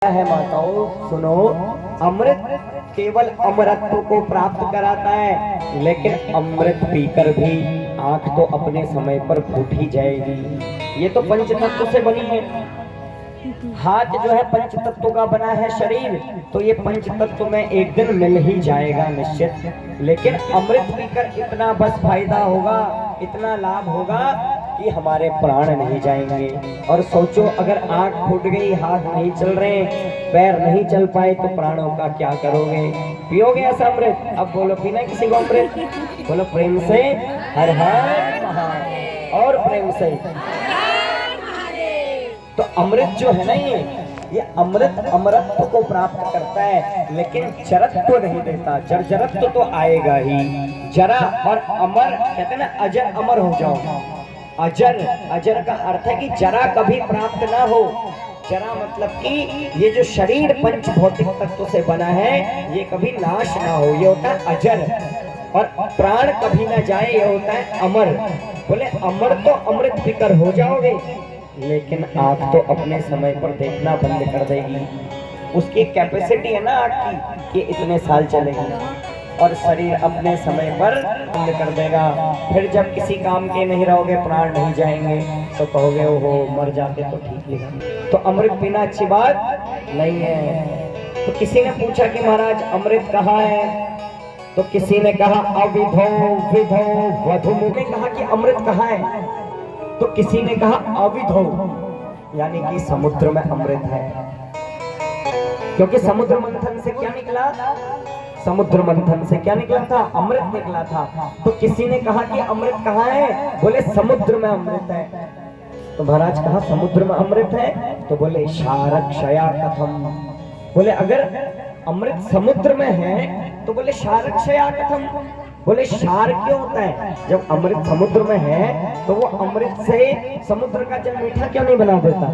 है माताओं, सुनो। अमृत केवल अमरत्व को प्राप्त कराता है, लेकिन अमृत पीकर भी आंख तो अपने समय पर फूट ही जाएगी। ये तो पंचतत्व से बनी है। हाथ जो है पंच तत्व का बना है, शरीर तो ये पंच तत्व में एक दिन मिल ही जाएगा निश्चित। लेकिन अमृत पीकर इतना बस फायदा होगा, इतना लाभ होगा कि हमारे प्राण नहीं जाएंगे। और सोचो, अगर आंख फूट गई, हाथ नहीं चल रहे, पैर नहीं चल पाए, तो प्राणों का क्या करोगे? पियोगे ऐसा अमृत? अब बोलो, पीना किसी को अमृत? बोलो प्रेम से हर हर महादेव, और प्रेम से। तो अमृत जो है ना, ये अमृत अमरत्व को प्राप्त करता है, लेकिन जरत्व नहीं देता। जर्जरत्व तो आएगा ही। जरा और अमर कहते हैं ना, अजर अमर हो जाओ। अजर, अजर का अर्थ है कि जरा कभी प्राप्त ना हो। जरा मतलब कि ये जो शरीर पंच भौतिक तत्व से बना है, ये कभी नाश ना हो, ये होता है अजर। और प्राण कभी ना जाए, ये होता है अमर। बोले अमर तो अमृत पीकर हो जाओगे, लेकिन आंख तो अपने समय पर देखना बंद कर देगी। उसकी कैपेसिटी है ना आंख की कि इतने साल चलेगी, और शरीर अपने समय पर बंद कर देगा। फिर जब किसी काम के नहीं रहोगे, प्राण नहीं जाएंगे, तो कहोगे ओहो मर जाते तो ठीक है। तो अमृत पीना अच्छी बात नहीं है। तो किसी ने पूछा कि महाराज अमृत कहाँ है? तो किसी ने कहा अविधो विधो वधु। ने कहा कि अमृत कहाँ है? तो किसी ने कहा अविधो, यानी कि समुद्र में अमृत है। क्योंकि समुद्र मंथन से क्या निकला? समुद्र मंथन से क्या निकला था? अमृत निकला था। तो किसी ने कहा कि अमृत कहाँ है? बोले समुद्र में अमृत है। तो महाराज कहा समुद्र में अमृत है? तो बोले शारक्षया कथम। बोले अगर अमृत समुद्र में है तो बोले शारक्षया कथम। बोले शार क्यों होता है? जब अमृत समुद्र में है तो वो अमृत से समुद्र का जल मीठा क्यों नहीं बना देता?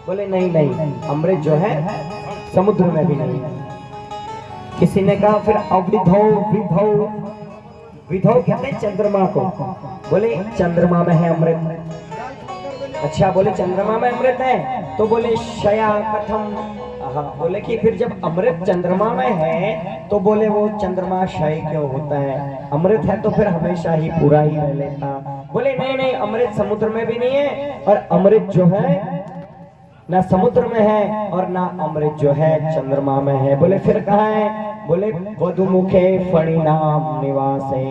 बोले नहीं नहीं, अमृत जो है समुद्र में भी नहीं है। किसी ने कहा फिर अविधो विधो। विधो कहते हैं चंद्रमा को। बोले चंद्रमा में है अमृत। अच्छा, बोले चंद्रमा में अमृत है, तो बोले शया कथम। बोले कि फिर जब अमृत चंद्रमा में है तो बोले वो चंद्रमा क्षय क्यों होता है? अमृत है तो फिर हमेशा ही पूरा ही रह लेता। बोले नहीं नहीं, अमृत समुद्र में भी नहीं है, और अमृत जो है ना समुद्र में है, और ना अमृत जो है चंद्रमा में है। बोले फिर कहाँ है? बोले वधुमुखे फणिनाम निवासे।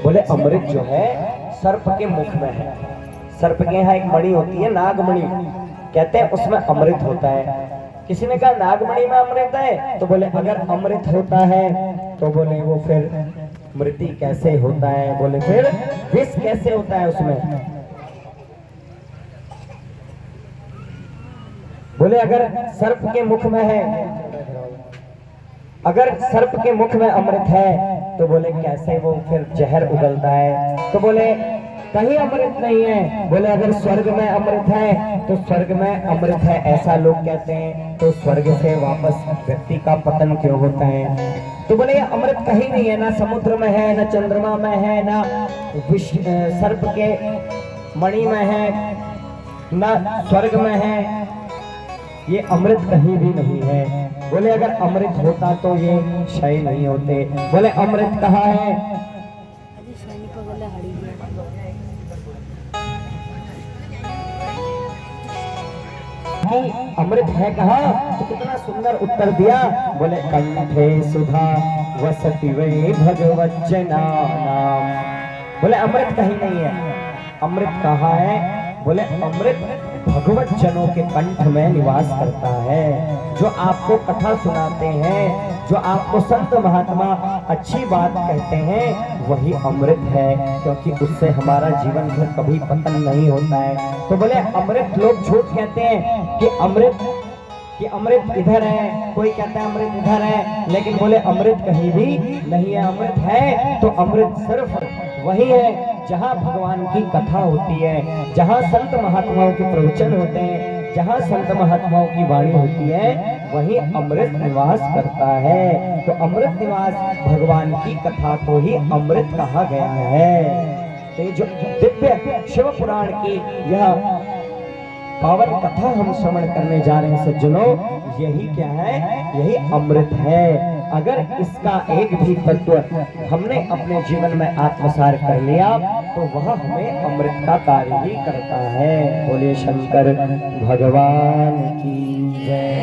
बोले अमृत जो है सर्प के मुख में है। सर्प के यहाँ एक मणि होती है, नागमणि कहते हैं, उसमें अमृत होता है। किसी ने कहा नागमणि में अमृत है? तो बोले अगर अमृत होता है तो बोले वो फिर मृत्यु कैसे होता है? बोले फिर विष कैसे होता है उसमें? बोले अगर सर्प के मुख में है, अगर सर्प के मुख में अमृत है तो बोले कैसे वो फिर जहर उगलता है? तो बोले कहीं अमृत नहीं है। बोले अगर स्वर्ग में अमृत है तो स्वर्ग में अमृत है, ऐसा लोग कहते हैं, तो स्वर्ग से वापस व्यक्ति का पतन क्यों होता है? तो बोले ये अमृत कहीं नहीं है, ना समुद्र में है, ना चंद्रमा में है, ना सर्प के मणि में है, ना स्वर्ग में है। ये अमृत कहीं भी नहीं है। बोले अगर अमृत होता तो ये क्षय नहीं होते। बोले अमृत कहाँ है? अमृत है कहाँ? तो कितना सुंदर उत्तर दिया। बोले कंठे सुधा वसति वे भगवत जना नाम। बोले अमृत कहीं नहीं है। अमृत कहाँ है? बोले अमृत भगवत जनों के कंठ में निवास करता है। जो आपको कथा सुनाते हैं, जो आपको संत महात्मा अच्छी बात कहते हैं, वही अमृत है, क्योंकि उससे हमारा जीवन भर कभी पतन नहीं होता है। तो बोले अमृत, लोग झूठ कहते हैं कि अमृत इधर है, कोई कहता है अमृत इधर है, लेकिन बोले अमृत कहीं भी नहीं है। अमृत है तो अमृत सिर्फ वही है जहाँ भगवान की कथा होती है, जहाँ संत महात्माओं के प्रवचन होते हैं, जहाँ संत महात्माओं की वाणी होती है, वही अमृत निवास करता है। तो अमृत निवास भगवान की कथा को ही अमृत कहा गया है। तो जो दिव्य शिव पुराण की यह पावन कथा हम श्रवण करने जा रहे हैं सज्जनों, यही क्या है, यही अमृत है। अगर इसका एक भी तत्व हमने अपने जीवन में आत्मसात कर लिया तो वह हमें अमृत का कार्य ही करता है। बोले शंकर भगवान की जय।